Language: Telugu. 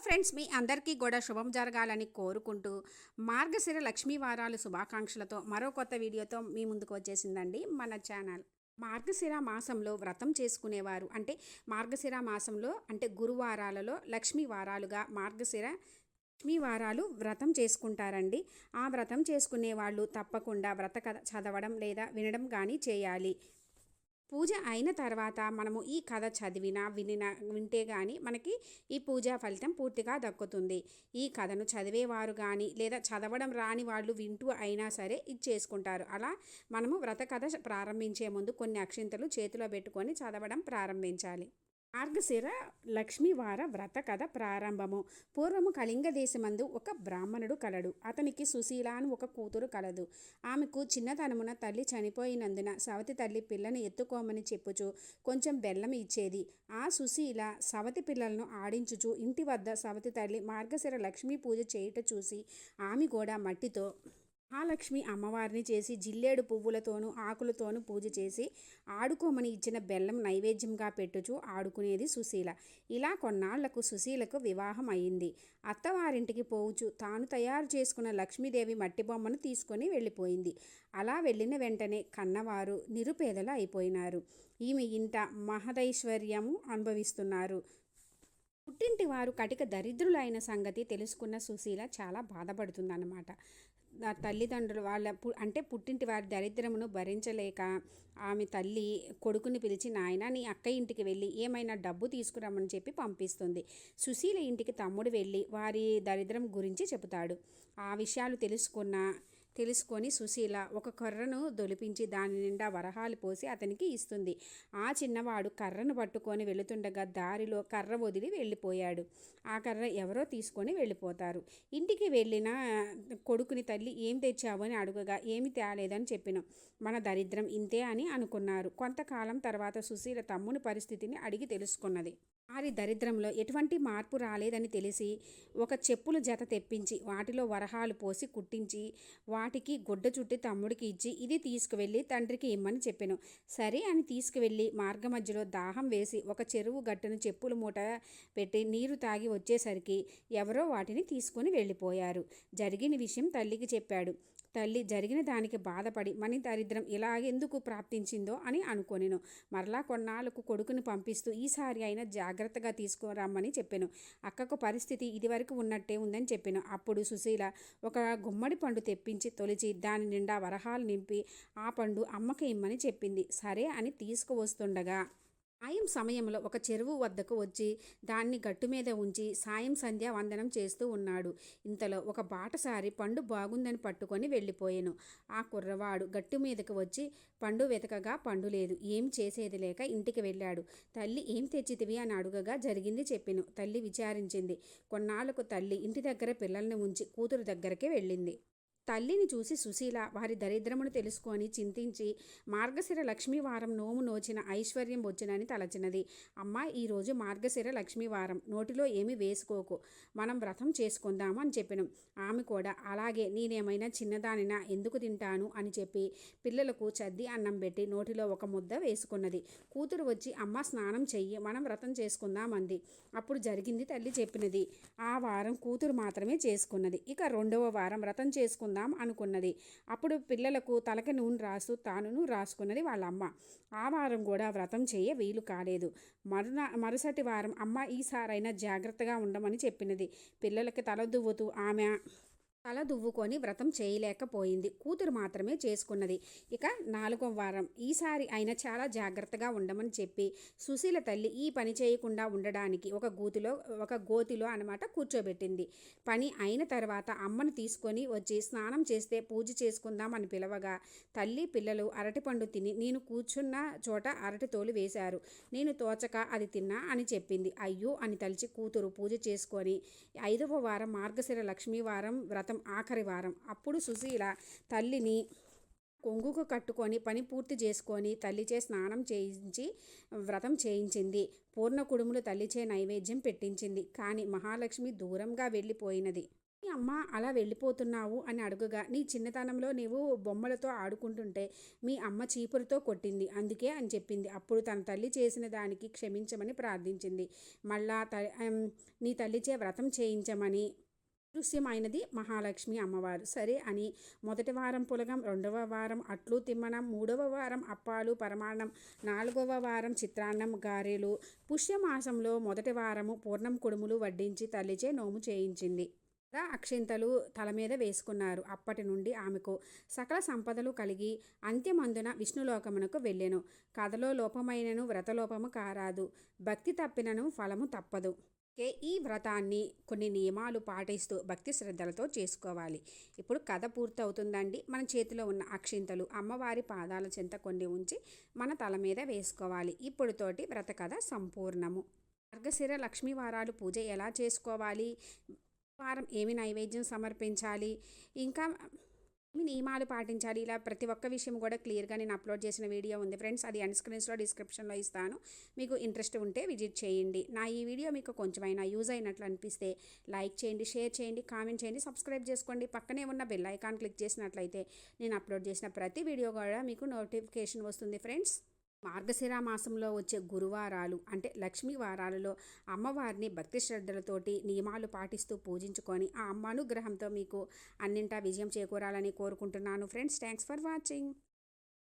ఫ్రెండ్స్, మీ అందరికీ కూడా శుభం జరగాలని కోరుకుంటూ మార్గశిర లక్ష్మీ వారాలు శుభాకాంక్షలతో మరో కొత్త వీడియోతో మీ ముందుకు వచ్చేసిందండి మన ఛానల్. మార్గశిర మాసంలో వ్రతం చేసుకునేవారు అంటే మార్గశిర మాసంలో అంటే గురువారాలలో లక్ష్మీ వారాలుగా మార్గశిర లక్ష్మీ వారాలు వ్రతం చేసుకుంటారండి. ఆ వ్రతం చేసుకునే వాళ్ళు తప్పకుండా వ్రత కథ చదవడం లేదా వినడం కానీ చేయాలి. పూజ అయిన తర్వాత మనము ఈ కథ వింటే కానీ మనకి ఈ పూజా ఫలితం పూర్తిగా దక్కుతుంది. ఈ కథను చదివేవారు కానీ లేదా చదవడం రాని వాళ్ళు వింటూ అయినా సరే ఇది చేసుకుంటారు. అలా మనము వ్రత కథ ప్రారంభించే ముందు కొన్ని అక్షింతలు చేతిలో పెట్టుకొని చదవడం ప్రారంభించాలి. మార్గశిర లక్ష్మీవార వ్రత కథ ప్రారంభము. పూర్వము కళింగ దేశమందు ఒక బ్రాహ్మణుడు కలడు. అతనికి సుశీల అని ఒక కూతురు కలదు. ఆమెకు చిన్నతనమున తల్లి చనిపోయినందున సవతి తల్లి పిల్లను ఎత్తుకోమని చెప్పుచు కొంచెం బెల్లం ఇచ్చేది. ఆ సుశీల సవతి పిల్లలను ఆడించుచు ఇంటి వద్ద సవతి తల్లి మార్గశిర లక్ష్మీ పూజ చేయుట చూసి ఆమె కూడా మట్టితో మహాలక్ష్మి అమ్మవారిని చేసి జిల్లేడు పువ్వులతోనూ ఆకులతోనూ పూజ చేసి ఆడుకోమని ఇచ్చిన బెల్లం నైవేద్యంగా పెట్టుచు ఆడుకునేది సుశీల. ఇలా కొన్నాళ్లకు సుశీలకు వివాహం అయింది. అత్తవారింటికి పోవుచు తాను తయారు చేసుకున్న లక్ష్మీదేవి మట్టి బొమ్మను తీసుకొని వెళ్ళిపోయింది. అలా వెళ్ళిన వెంటనే కన్నవారు నిరుపేదలు అయిపోయినారు. ఈమె ఇంట మహదైశ్వర్యము అనుభవిస్తున్నారు. పుట్టింటి వారు కటిక దరిద్రులైన సంగతి తెలుసుకున్న సుశీల చాలా బాధపడుతుందన్నమాట. తల్లిదండ్రులు అంటే పుట్టింటి వారి దరిద్రమును భరించలేక ఆమె తల్లి కొడుకుని పిలిచి, నాయన నీ అక్క ఇంటికి వెళ్ళి ఏమైనా డబ్బు తీసుకురమ్మని చెప్పి పంపిస్తుంది. సుశీల ఇంటికి తమ్ముడు వెళ్ళి వారి దరిద్రం గురించి చెబుతాడు. ఆ విషయాలు తెలుసుకొని సుశీల ఒక కర్రను దొలిపించి దాని నిండా వరహాలు పోసి అతనికి ఇస్తుంది. ఆ చిన్నవాడు కర్రను పట్టుకొని వెళుతుండగా దారిలో కర్ర వదిలి వెళ్ళిపోయాడు. ఆ కర్ర ఎవరో తీసుకొని వెళ్ళిపోతారు. ఇంటికి వెళ్ళిన కొడుకుని తల్లి ఏం తెచ్చావు అని అడుగగా ఏమి తేలేదని చెప్పిన మన దరిద్రం ఇంతే అని అనుకున్నారు. కొంతకాలం తర్వాత సుశీల తమ్ముని పరిస్థితిని అడిగి తెలుసుకున్నది. వారి దరిద్రంలో ఎటువంటి మార్పు రాలేదని తెలిసి ఒక చెప్పుల జత తెప్పించి వాటిలో వరహాలు పోసి కుట్టించి వాటికి గుడ్డ చుట్టి తమ్ముడికి ఇచ్చి ఇది తీసుకువెళ్ళి తండ్రికి ఇమ్మని చెప్పాను. సరే అని తీసుకువెళ్ళి మార్గమధ్యలో దాహం వేసి ఒక చెరువు గట్టును చెప్పుల మూట పెట్టి నీరు తాగి వచ్చేసరికి ఎవరో వాటిని తీసుకొని వెళ్ళిపోయారు. జరిగిన విషయం తల్లికి చెప్పాడు. తల్లి జరిగిన దానికి బాధపడి మన దరిద్రం ఇలాగెందుకు ప్రాప్తించిందో అని అనుకొనెను. మరలా కొన్నాళ్ళకు కొడుకుని పంపిస్తూ ఈసారి అయినా జాగ్రత్తగా తీసుకురమ్మని చెప్పాను. అక్కకు పరిస్థితి ఇదివరకు ఉన్నట్టే ఉందని చెప్పాను. అప్పుడు సుశీల ఒక గుమ్మడి పండు తెప్పించి తొలిచి దాని నిండా వరహాలు నింపి ఆ పండు అమ్మకి ఇమ్మని చెప్పింది. సరే అని తీసుకువస్తుండగా సాయం సమయంలో ఒక చెరువు వద్దకు వచ్చి దాన్ని గట్టు మీద ఉంచి సాయం సంధ్యా వందనం చేస్తూ ఉన్నాడు. ఇంతలో ఒక బాటసారి పండు బాగుందని పట్టుకొని వెళ్ళిపోయాను. ఆ కుర్రవాడు గట్టు మీదకు వచ్చి పండు వెతకగా పండు లేదు. ఏం చేసేది లేక ఇంటికి వెళ్ళాడు. తల్లి ఏం తెచ్చితివి అని అడుగగా జరిగింది చెప్పాను. తల్లి విచారించింది. కొన్నాళ్లకు తల్లి ఇంటి దగ్గర పిల్లల్ని ఉంచి కూతురు దగ్గరికి వెళ్ళింది. తల్లిని చూసి సుశీల వారి దరిద్రమును తెలుసుకొని చింతించి మార్గశిర లక్ష్మీవారం నోము నోచిన ఐశ్వర్యం వచ్చునని తలచినది. అమ్మ, ఈరోజు మార్గశిర లక్ష్మీవారం, నోటిలో ఏమి వేసుకోకు, మనం వ్రతం చేసుకుందాము అని చెప్పాను. ఆమె కూడా అలాగే, నేనేమైనా చిన్నదానినా ఎందుకు తింటాను అని చెప్పి పిల్లలకు చద్ది అన్నం పెట్టి నోటిలో ఒక ముద్ద వేసుకున్నది. కూతురు వచ్చి అమ్మ స్నానం చెయ్యి, మనం వ్రతం చేసుకుందామంది. అప్పుడు జరిగింది తల్లి చెప్పినది. ఆ వారం కూతురు మాత్రమే చేసుకున్నది. ఇక రెండవ వారం వ్రతం చేసుకుందాం అనుకున్నది. అప్పుడు పిల్లలకు తలకి నూనె రాస్తూ తానును రాసుకున్నది వాళ్ళమ్మ. ఆ వారం కూడా వ్రతం చేయ వీలు కాలేదు. మరుసటి వారం అమ్మ ఈసారైనా జాగ్రత్తగా ఉండమని చెప్పినది. పిల్లలకి తల దువ్వుతూ ఆమె తల దువ్వుకొని వ్రతం చేయలేకపోయింది. కూతురు మాత్రమే చేసుకున్నది. ఇక 4వ వారం ఈసారి అయినా చాలా జాగ్రత్తగా ఉండమని చెప్పి సుశీల తల్లి ఈ పని చేయకుండా ఉండడానికి ఒక గోతిలో అనమాట కూర్చోబెట్టింది. పని అయిన తర్వాత అమ్మను తీసుకొని వచ్చి స్నానం చేస్తే పూజ చేసుకుందాం అని పిలవగా తల్లి పిల్లలు అరటిపండు తిని నేను కూర్చున్న చోట అరటి తోలు వేశారు. నేను తోచక అది తిన్నా అని చెప్పింది. అయ్యో అని తలిచి కూతురు పూజ చేసుకొని 5వ వారం మార్గశిర లక్ష్మీవారం వ్రతం ఆఖరి వారం. అప్పుడు సుశీల తల్లిని కొంగుకు కట్టుకొని పని పూర్తి చేసుకొని తల్లిచే స్నానం చేయించి వ్రతం చేయించింది. పూర్ణ కుడుములు తల్లిచే నైవేద్యం పెట్టించింది. కానీ మహాలక్ష్మి దూరంగా వెళ్ళిపోయినది. మీ అమ్మ అలా వెళ్ళిపోతున్నావు అని అడుగగా, నీ చిన్నతనంలో నీవు బొమ్మలతో ఆడుకుంటుంటే మీ అమ్మ చీపురుతో కొట్టింది అందుకే అని చెప్పింది. అప్పుడు తన తల్లి చేసిన దానికి క్షమించమని ప్రార్థించింది. మళ్ళా నీ తల్లిచే వ్రతం చేయించమని దృశ్యమైనది మహాలక్ష్మి అమ్మవారు. సరే అని మొదటి వారం పులగం, రెండవ వారం అట్లు తిమ్మనం, మూడవ వారం అప్పాలు పరమాన్నం, నాలుగవ వారం చిత్రాన్నం గారెలు, పుష్యమాసంలో మొదటి వారము పూర్ణం కుడుములు వడ్డించి తల్లిచే నోము చేయించింది. అక్షింతలు తల మీద వేసుకున్నారు. అప్పటి నుండి ఆమెకు సకల సంపదలు కలిగి అంత్యమందున విష్ణులోకమునకు వెళ్ళెను. కథలో లోపమైనను వ్రతలోపము కారాదు, భక్తి తప్పినను ఫలము తప్పదు. ఈ వ్రతాన్ని కొన్ని నియమాలు పాటిస్తూ భక్తి శ్రద్ధలతో చేసుకోవాలి. ఇప్పుడు కథ పూర్తవుతుందండి. మన చేతిలో ఉన్న అక్షింతలు అమ్మవారి పాదాల చెంత కొన్ని ఉంచి మన తల మీద వేసుకోవాలి. ఇప్పుడు తోటి వ్రత కథ సంపూర్ణము. మార్గశిర లక్ష్మీ వారాలు పూజ ఎలా చేసుకోవాలి, వారం ఏమి నైవేద్యం సమర్పించాలి, ఇంకా ఏమి నియమాలు పాటించాలి, ఇలా ప్రతి ఒక్క విషయం కూడా క్లియర్గా నేను అప్లోడ్ చేసిన వీడియో ఉంది ఫ్రెండ్స్. అది ఎండ్ స్క్రీన్స్లో డిస్క్రిప్షన్లో ఇస్తాను. మీకు ఇంట్రెస్ట్ ఉంటే విజిట్ చేయండి. నా ఈ వీడియో మీకు కొంచెమైనా యూజ్ అయినట్లు అనిపిస్తే లైక్ చేయండి, షేర్ చేయండి, కామెంట్ చేయండి, సబ్స్క్రైబ్ చేసుకోండి. పక్కనే ఉన్న బెల్ ఐకాన్ క్లిక్ చేసినట్లయితే నేను అప్లోడ్ చేసిన ప్రతి వీడియో కూడా మీకు నోటిఫికేషన్ వస్తుంది ఫ్రెండ్స్. మార్గశిర మాసంలో వచ్చే గురువారాలు అంటే లక్ష్మీ వారాలలో అమ్మవారిని భక్తి శ్రద్ధలతోటి నియమాలు పాటిస్తూ పూజించుకొని ఆ అమ్మ అనుగ్రహంతో మీకు అన్నింటా విజయం చేకూరాలని కోరుకుంటున్నాను ఫ్రెండ్స్. Thanks for watching.